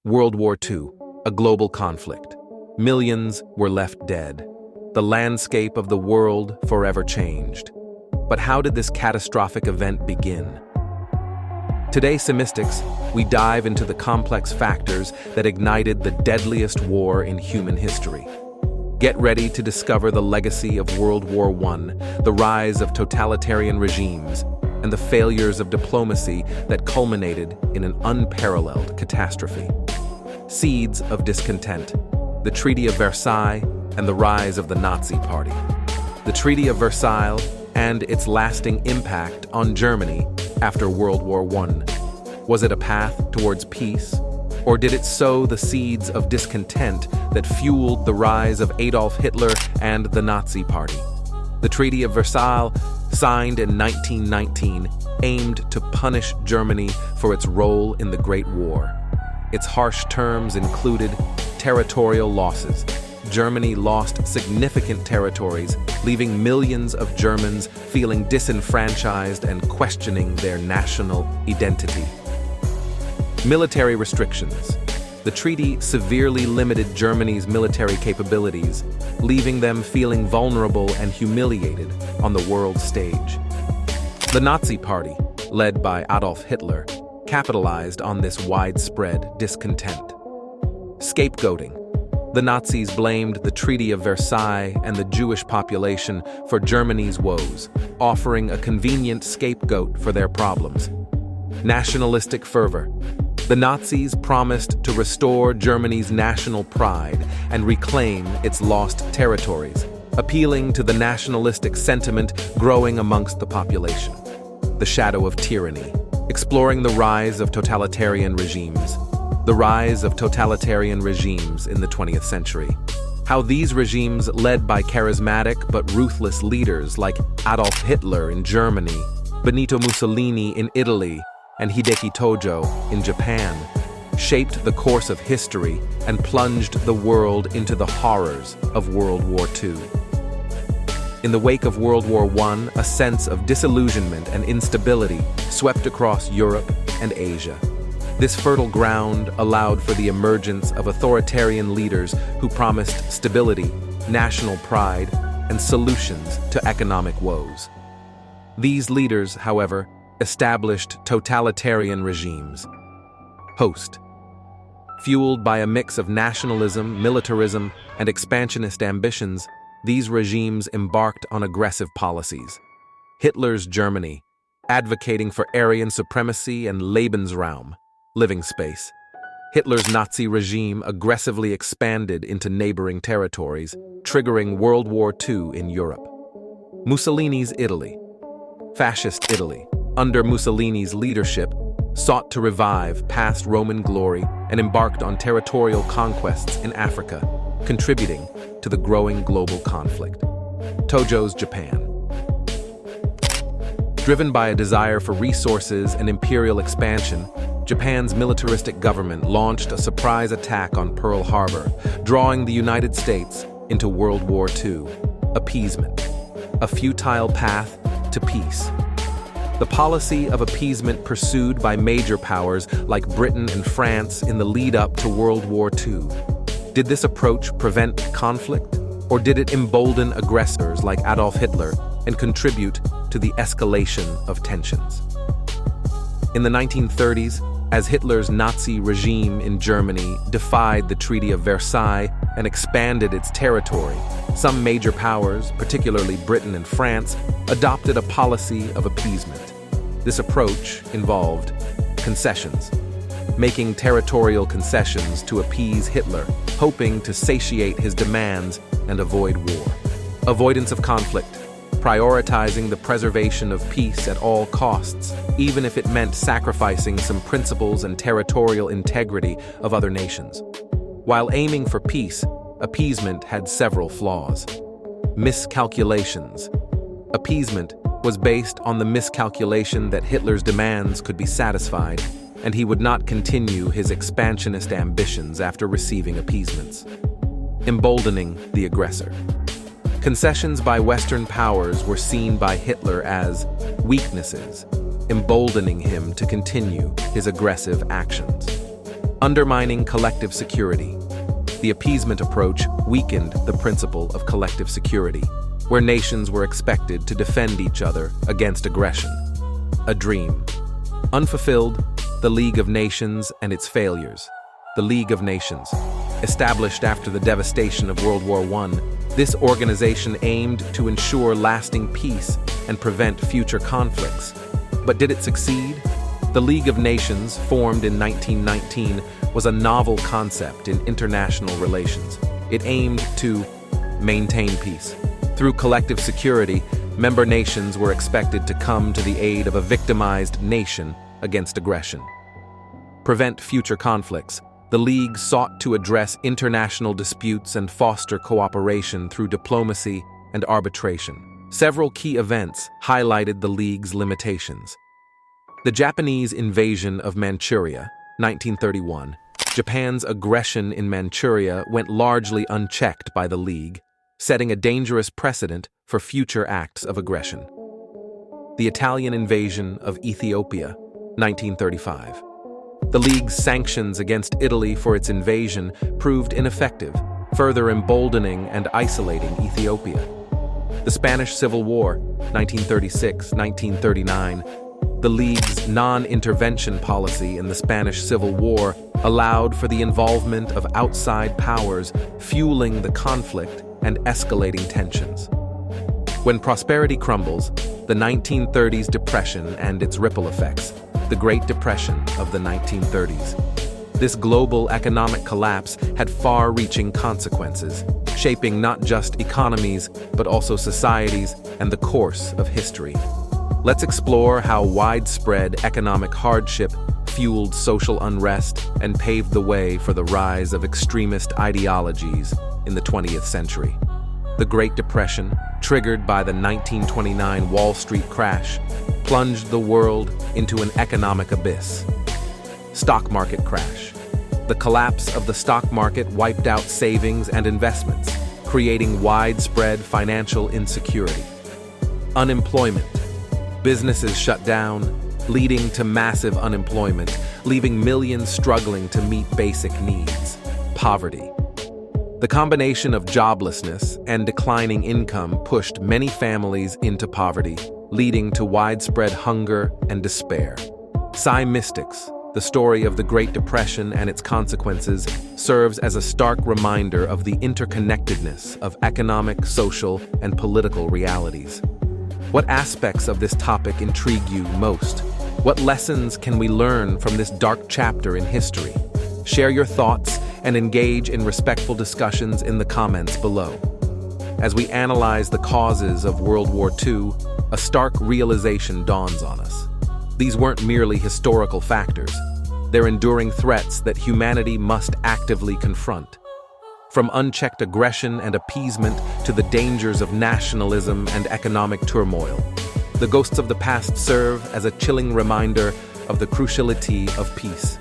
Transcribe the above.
World War II, a global conflict. Millions were left dead. The landscape of the world forever changed. But how did this catastrophic event begin? Today, SciMystics, we dive into the complex factors that ignited the deadliest war in human history. Get ready to discover the legacy of World War I, the rise of totalitarian regimes, and the failures of diplomacy that culminated in an unparalleled catastrophe. Seeds of discontent, the Treaty of Versailles, and the rise of the Nazi Party. The Treaty of Versailles and its lasting impact on Germany after World War I. Was it a path towards peace, or did it sow the seeds of discontent that fueled the rise of Adolf Hitler and the Nazi Party? The Treaty of Versailles, signed in 1919, aimed to punish Germany for its role in the Great War. Its harsh terms included territorial losses. Germany lost significant territories, leaving millions of Germans feeling disenfranchised and questioning their national identity. Military restrictions. The treaty severely limited Germany's military capabilities, leaving them feeling vulnerable and humiliated on the world stage. The Nazi Party, led by Adolf Hitler, capitalized on this widespread discontent. Scapegoating. The Nazis blamed the Treaty of Versailles and the Jewish population for Germany's woes, offering a convenient scapegoat for their problems. Nationalistic fervor. The Nazis promised to restore Germany's national pride and reclaim its lost territories, appealing to the nationalistic sentiment growing amongst the population. The shadow of tyranny. Exploring the rise of totalitarian regimes. The rise of totalitarian regimes in the 20th century. How these regimes, led by charismatic but ruthless leaders like Adolf Hitler in Germany, Benito Mussolini in Italy, and Hideki Tojo in Japan, shaped the course of history and plunged the world into the horrors of World War II. In the wake of World War I, a sense of disillusionment and instability swept across Europe and Asia. This fertile ground allowed for the emergence of authoritarian leaders who promised stability, national pride, and solutions to economic woes. These leaders, however, established totalitarian regimes. Host. Fueled by a mix of nationalism, militarism, and expansionist ambitions, these regimes embarked on aggressive policies. Hitler's Germany, advocating for Aryan supremacy and Lebensraum, living space. Hitler's Nazi regime aggressively expanded into neighboring territories, triggering World War II in Europe. Mussolini's Italy. Fascist Italy, under Mussolini's leadership, sought to revive past Roman glory and embarked on territorial conquests in Africa, contributing to the growing global conflict. Tojo's Japan. Driven by a desire for resources and imperial expansion, Japan's militaristic government launched a surprise attack on Pearl Harbor, drawing the United States into World War II. Appeasement. A futile path to peace. The policy of appeasement pursued by major powers like Britain and France in the lead-up to World War II. Did this approach prevent conflict, or did it embolden aggressors like Adolf Hitler and contribute to the escalation of tensions? In the 1930s, as Hitler's Nazi regime in Germany defied the Treaty of Versailles and expanded its territory, some major powers, particularly Britain and France, adopted a policy of appeasement. This approach involved concessions, making territorial concessions to appease Hitler, hoping to satiate his demands and avoid war. Avoidance of conflict, prioritizing the preservation of peace at all costs, even if it meant sacrificing some principles and territorial integrity of other nations. While aiming for peace, appeasement had several flaws. Miscalculations. Appeasement was based on the miscalculation that Hitler's demands could be satisfied, and he would not continue his expansionist ambitions after receiving appeasements. Emboldening the aggressor. Concessions by Western powers were seen by Hitler as weaknesses, emboldening him to continue his aggressive actions. Undermining collective security. The appeasement approach weakened the principle of collective security, where nations were expected to defend each other against aggression. A dream. Unfulfilled, the League of Nations and its failures. The League of Nations. Established after the devastation of World War I, this organization aimed to ensure lasting peace and prevent future conflicts. But did it succeed? The League of Nations, formed in 1919, was a novel concept in international relations. It aimed to maintain peace. Through collective security, member nations were expected to come to the aid of a victimized nation against aggression. Prevent future conflicts. The League sought to address international disputes and foster cooperation through diplomacy and arbitration. Several key events highlighted the League's limitations. The Japanese invasion of Manchuria, 1931. Japan's aggression in Manchuria went largely unchecked by the League, setting a dangerous precedent for future acts of aggression. The Italian invasion of Ethiopia, 1935. The League's sanctions against Italy for its invasion proved ineffective, further emboldening and isolating Ethiopia. The Spanish Civil War, 1936-1939. The League's non-intervention policy in the Spanish Civil War allowed for the involvement of outside powers, fueling the conflict and escalating tensions. When prosperity crumbles, the 1930s depression and its ripple effects, the Great Depression of the 1930s. This global economic collapse had far-reaching consequences, shaping not just economies, but also societies and the course of history. Let's explore how widespread economic hardship fueled social unrest and paved the way for the rise of extremist ideologies in the 20th century. The Great Depression, triggered by the 1929 Wall Street crash, plunged the world into an economic abyss. Stock market crash. The collapse of the stock market wiped out savings and investments, creating widespread financial insecurity. Unemployment. Businesses shut down, leading to massive unemployment, leaving millions struggling to meet basic needs. Poverty. The combination of joblessness and declining income pushed many families into poverty, leading to widespread hunger and despair. SciMystics, the story of the Great Depression and its consequences, serves as a stark reminder of the interconnectedness of economic, social, and political realities. What aspects of this topic intrigue you most? What lessons can we learn from this dark chapter in history? Share your thoughts and engage in respectful discussions in the comments below. As we analyze the causes of World War II, a stark realization dawns on us. These weren't merely historical factors. They're enduring threats that humanity must actively confront. From unchecked aggression and appeasement to the dangers of nationalism and economic turmoil, the ghosts of the past serve as a chilling reminder of the cruciality of peace.